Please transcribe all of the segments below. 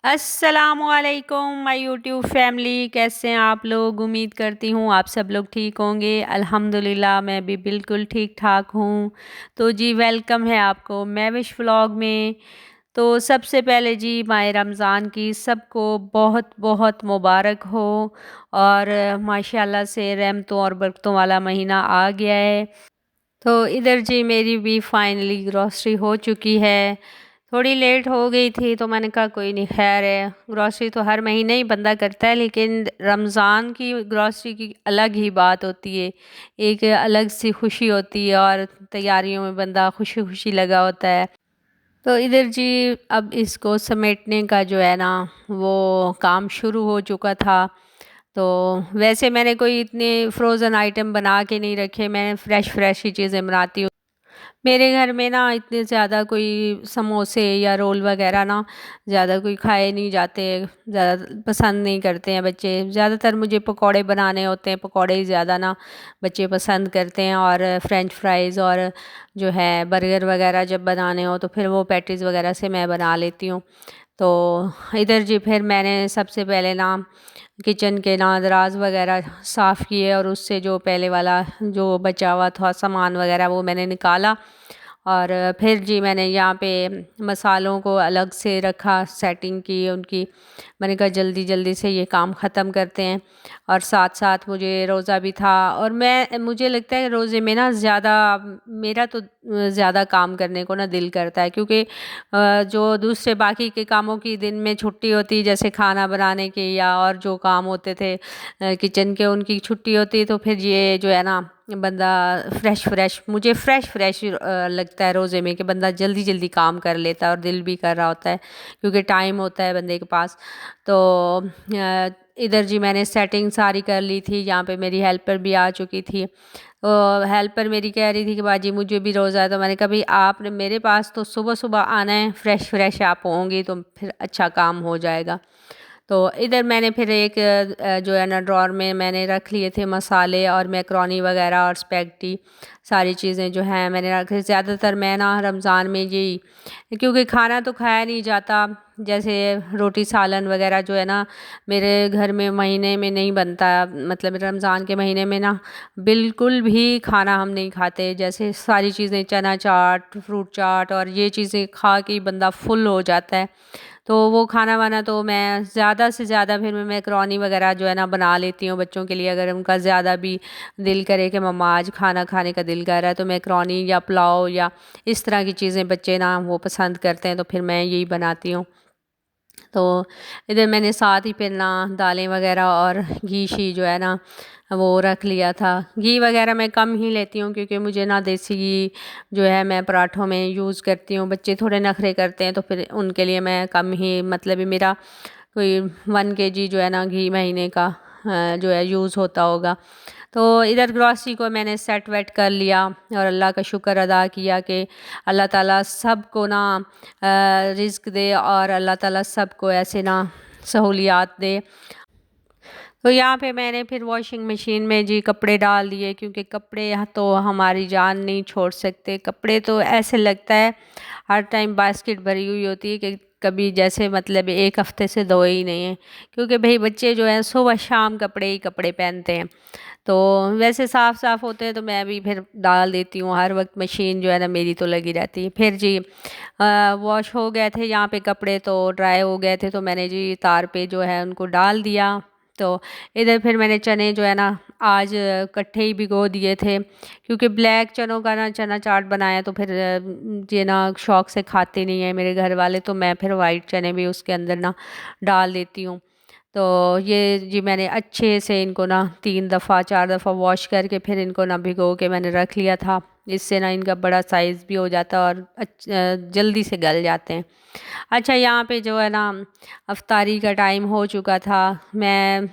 अस्सलामुअलैकुम my YouTube family, कैसे हैं आप लोग। उम्मीद करती हूँ आप सब लोग ठीक होंगे। अल्हम्दुलिल्लाह मैं भी बिल्कुल ठीक ठाक हूँ। तो जी वेलकम है आपको मैविश व्लॉग में। तो सबसे पहले जी माह रमज़ान की सबको बहुत बहुत मुबारक हो। और माशाल्लाह से रहमतों और बरकतों वाला महीना आ गया है। तो इधर जी मेरी भी फाइनली ग्रॉसरी हो चुकी है। थोड़ी लेट हो गई थी तो मैंने कहा कोई नहीं, खैर है, ग्रॉसरी तो हर महीने ही बंदा करता है, लेकिन रमज़ान की ग्रॉसरी की अलग ही बात होती है। एक अलग सी खुशी होती है और तैयारियों में बंदा खुशी खुशी लगा होता है। तो इधर जी अब इसको समेटने का जो है ना वो काम शुरू हो चुका था। तो वैसे मैंने कोई इतने फ्रोज़न आइटम बना के नहीं रखे, मैं फ़्रेश फ़्रेश ही चीज़ें बनाती हूँ। मेरे घर में ना इतने ज़्यादा कोई समोसे या रोल वगैरह ना ज़्यादा कोई खाए नहीं जाते, ज़्यादा पसंद नहीं करते हैं बच्चे। ज़्यादातर मुझे पकौड़े बनाने होते हैं, पकौड़े ही ज़्यादा ना बच्चे पसंद करते हैं। और फ्रेंच फ्राइज़ और जो है बर्गर वगैरह जब बनाने हो तो फिर वो पैटीज़ वगैरह से मैं बना लेती हूँ। तो इधर जी फिर मैंने सबसे पहले ना किचन के ना दराज वगैरह साफ़ किए और उससे जो पहले वाला जो बचा हुआ था सामान वगैरह वो मैंने निकाला। और फिर जी मैंने यहाँ पे मसालों को अलग से रखा, सेटिंग की उनकी। मैंने कहा जल्दी जल्दी से ये काम ख़त्म करते हैं। और साथ साथ मुझे रोज़ा भी था और मुझे लगता है रोज़े में ना ज़्यादा मेरा तो ज़्यादा काम करने को ना दिल करता है, क्योंकि जो दूसरे बाकी के कामों की दिन में छुट्टी होती, जैसे खाना बनाने की या और जो काम होते थे किचन के, उनकी छुट्टी होती, तो फिर ये जो है ना बंदा फ्रेश फ्रेश, मुझे फ्रेश फ्रेश लगता है रोज़े में कि बंदा जल्दी जल्दी काम कर लेता है और दिल भी कर रहा होता है क्योंकि टाइम होता है बंदे के पास। तो इधर जी मैंने सेटिंग सारी कर ली थी। यहाँ पे मेरी हेल्पर भी आ चुकी थी। तो हेल्पर मेरी कह रही थी कि बाजी मुझे भी रोज़ा है। तो मैंने कहा भाई आपने मेरे पास तो सुबह सुबह आना है, फ्रेश फ्रेश आप होंगी तो फिर अच्छा काम हो जाएगा। तो इधर मैंने फिर एक जो है ना ड्रॉर में मैंने रख लिए थे मसाले और मैक्रोनी वगैरह और स्पैगेटी, सारी चीज़ें जो हैं मैंने रख। ज़्यादातर मैं ना रमज़ान में यही, क्योंकि खाना तो खाया नहीं जाता, जैसे रोटी सालन वगैरह जो है ना मेरे घर में महीने में नहीं बनता। मतलब रमज़ान के महीने में ना बिल्कुल भी खाना हम नहीं खाते। जैसे सारी चीज़ें चना चाट, फ्रूट चाट और ये चीज़ें खा के ही बंदा फुल हो जाता है। तो वो खाना वाना तो मैं ज़्यादा से ज़्यादा फिर मैं मैकरोनी वगैरह जो है ना बना लेती हूँ बच्चों के लिए। अगर उनका ज़्यादा भी दिल करे कि मम्मा आज खाना खाने का दिल कर रहा है तो मैकरोनी या पुलाव या इस तरह की चीज़ें बच्चे ना वो पसंद करते हैं, तो फिर मैं यही बनाती हूँ। तो इधर मैंने साथ ही फिर ना दालें वगैरह और घी शी जो है ना वो रख लिया था। घी वगैरह मैं कम ही लेती हूँ क्योंकि मुझे ना देसी घी जो है मैं पराठों में यूज़ करती हूँ। बच्चे थोड़े नखरे करते हैं तो फिर उनके लिए मैं कम ही, मतलब मेरा कोई 1 kg जो है ना घी महीने का जो है यूज़ होता होगा। तो इधर ग्रॉसरी को मैंने सेट वेट कर लिया और अल्लाह का शुक्र अदा किया कि अल्लाह ताला सबको ना रिज़्क दे और अल्लाह ताला सबको ऐसे ना सहूलियात दे। तो यहाँ पे मैंने फिर वॉशिंग मशीन में जी कपड़े डाल दिए, क्योंकि कपड़े यहाँ तो हमारी जान नहीं छोड़ सकते। कपड़े तो ऐसे लगता है हर टाइम बास्केट भरी हुई होती है कि कभी जैसे मतलब एक हफ्ते से धोए ही नहीं है, क्योंकि भाई बच्चे जो हैं सुबह शाम कपड़े ही कपड़े पहनते हैं। तो वैसे साफ़ साफ़ होते हैं तो मैं भी फिर डाल देती हूँ, हर वक्त मशीन जो है ना मेरी तो लगी रहती है। फिर जी वॉश हो गए थे यहाँ पे कपड़े, तो ड्राई हो गए थे, तो मैंने जी तार पे जो है उनको डाल दिया। तो इधर फिर मैंने चने जो है ना आज इकट्ठे ही भिगो दिए थे, क्योंकि ब्लैक चनों का ना चना चाट बनाया तो फिर ये ना शौक से खाते नहीं है मेरे घर वाले, तो मैं फिर वाइट चने भी उसके अंदर ना डाल देती हूँ। तो ये जी मैंने अच्छे से इनको ना 3 दफ़ा 4 दफ़ा वॉश करके फिर इनको ना भिगो के मैंने रख लिया था। इससे ना इनका बड़ा साइज़ भी हो जाता है और जल्दी से गल जाते हैं। अच्छा यहाँ पे जो है ना अफ्तारी का टाइम हो चुका था। मैं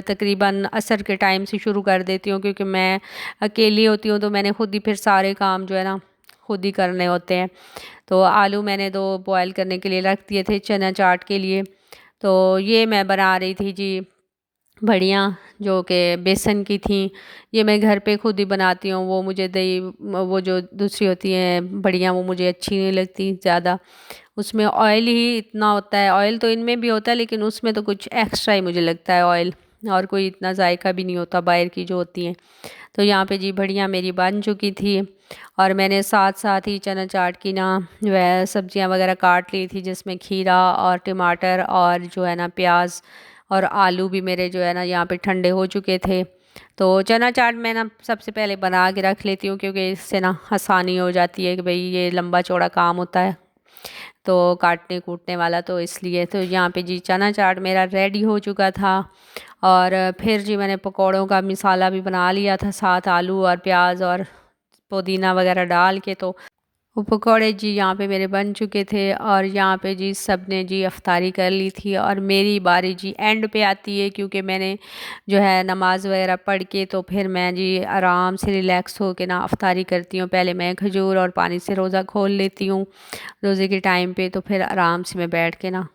तकरीबन असर के टाइम से शुरू कर देती हूँ, क्योंकि मैं अकेली होती हूँ तो मैंने खुद ही फिर सारे काम जो है ना खुद ही करने होते हैं। तो आलू मैंने 2 बॉयल करने के लिए रख दिए थे चना चाट के लिए। तो ये मैं बना रही थी जी बढ़िया जो कि बेसन की थी। ये मैं घर पे खुद ही बनाती हूँ। वो मुझे दही वो जो दूसरी होती हैं बढ़िया वो मुझे अच्छी नहीं लगती ज़्यादा। उसमें ऑयल ही इतना होता है। ऑयल तो इनमें भी होता है लेकिन उसमें तो कुछ एक्स्ट्रा ही मुझे लगता है ऑयल, और कोई इतना जायका भी नहीं होता बाहर की जो होती हैं। तो यहाँ पे जी बढ़िया मेरी बन चुकी थी, और मैंने साथ साथ ही चना चाट की ना वह सब्जियाँ वगैरह काट ली थी, जिसमें खीरा और टमाटर और जो है ना प्याज और आलू भी मेरे जो है ना यहाँ पे ठंडे हो चुके थे। तो चना चाट मैं ना सबसे पहले बना के रख लेती हूँ, क्योंकि इससे ना आसानी हो जाती है कि भाई ये लंबा चौड़ा काम होता है तो काटने कूटने वाला, तो इसलिए तो यहाँ पे जी चना चाट मेरा रेडी हो चुका था। और फिर जी मैंने पकौड़ों का मसाला भी बना लिया था, साथ आलू और प्याज और पुदीना वगैरह डाल के। तो वो पकौड़े जी यहाँ पे मेरे बन चुके थे, और यहाँ पे जी सब ने जी अफ्तारी कर ली थी, और मेरी बारी जी एंड पे आती है, क्योंकि मैंने जो है नमाज वगैरह पढ़ के तो फिर मैं जी आराम से रिलैक्स हो के ना अफ्तारी करती हूँ। पहले मैं खजूर और पानी से रोज़ा खोल लेती हूँ रोज़े के टाइम पे, तो फिर आराम से मैं बैठ के ना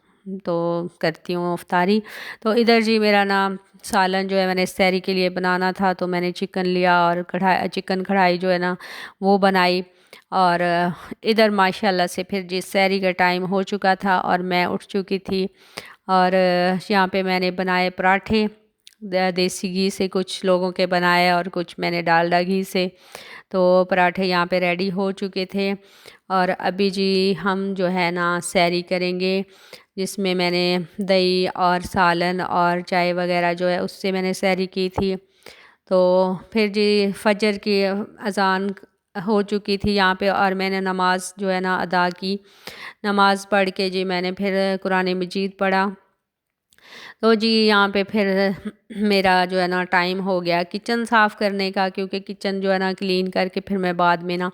तो करती हूँ अफ्तारी। तो इधर जी मेरा ना सालन जो है मैंने सहरी के लिए बनाना था, तो मैंने चिकन लिया और चिकन कढ़ाई जो है ना वो बनाई। और इधर माशाल्लाह से फिर जिस सहरी का टाइम हो चुका था और मैं उठ चुकी थी। और यहाँ पे मैंने बनाए पराठे, देसी घी से कुछ लोगों के बनाए और कुछ मैंने डालडा घी से। तो पराठे यहाँ पे रेडी हो चुके थे, और अभी जी हम जो है ना सैरी करेंगे, जिसमें मैंने दही और सालन और चाय वगैरह जो है उससे मैंने सैरी की थी। तो फिर जी फजर की अज़ान हो चुकी थी यहाँ पे, और मैंने नमाज जो है ना अदा की। नमाज़ पढ़ के जी मैंने फिर कुरान मजीद पढ़ा। तो जी यहाँ पे फिर मेरा जो है ना टाइम हो गया किचन साफ़ करने का, क्योंकि किचन जो है ना क्लीन करके फिर मैं बाद में ना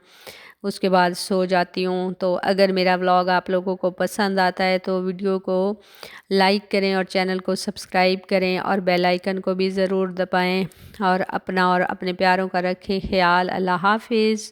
उसके बाद सो जाती हूँ। तो अगर मेरा व्लॉग आप लोगों को पसंद आता है तो वीडियो को लाइक करें और चैनल को सब्सक्राइब करें और बेल आइकन को भी ज़रूर दबाएं, और अपना और अपने प्यारों का रखें ख्याल। अल्लाह हाफिज़।